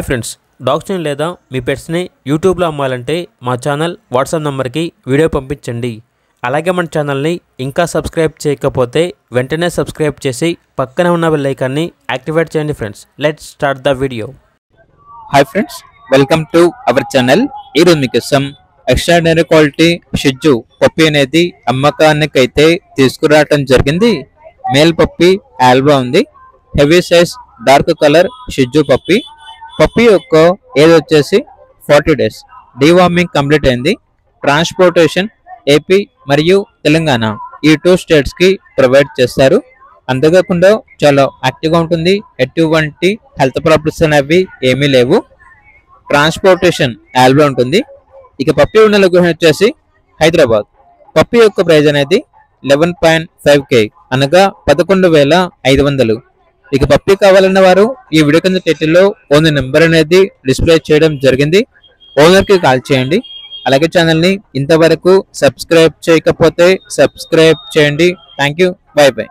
Friends, డాగ్స్ని లేదా మీ పెట్స్ని యూట్యూబ్లో అమ్మాలంటే మా ఛానల్ వాట్సాప్ నెంబర్కి వీడియో పంపించండి. అలాగే మన ఛానల్ని ఇంకా సబ్స్క్రైబ్ చేయకపోతే వెంటనే సబ్స్క్రైబ్ చేసి పక్కనే ఉన్న బెల్ ఐకాన్ని యాక్టివేట్ చేయండి. Friends, let's start the video. Hi friends, welcome to our channel. ఈరోజు మీకోసం ఎక్స్ట్రాడినరీ క్వాలిటీ షిజ్జు పప్పి అనేది అమ్మకానికి అయితే తీసుకురావటం జరిగింది. మేల్ పప్పి ఆల్బా ఉంది. హెవీ సైజ్ డార్క్ కలర్ షిజ్జు పప్పి. పప్పి యొక్క ఏజ్ వచ్చేసి 40 days. డీవార్మింగ్ కంప్లీట్ అయింది. ట్రాన్స్పోర్టేషన్ ఏపీ మరియు తెలంగాణ ఈ 2 states కి ప్రొవైడ్ చేస్తారు. అంతేకాకుండా చాలా యాక్టివ్గా ఉంటుంది. ఎటువంటి హెల్త్ ప్రాబ్లమ్స్ అనేవి ఏమీ లేవు. ట్రాన్స్పోర్టేషన్ ఆల్బా ఉంటుంది. ఇక పప్పి ఉన్న లొకేషన్ వచ్చేసి హైదరాబాద్. పప్పి యొక్క ప్రైజ్ అనేది 11.5K అనగా 11,500. ఇక పప్పి కావాలన్న వారు ఈ వీడియో కింద టైటిల్లో ఓనర్ నెంబర్ అనేది డిస్ప్లే చేయడం జరిగింది. ఓనర్కి కాల్ చేయండి. అలాగే ఛానల్ని ఇంతవరకు సబ్స్క్రైబ్ చేయకపోతే సబ్స్క్రైబ్ చేయండి. Thank you. By by.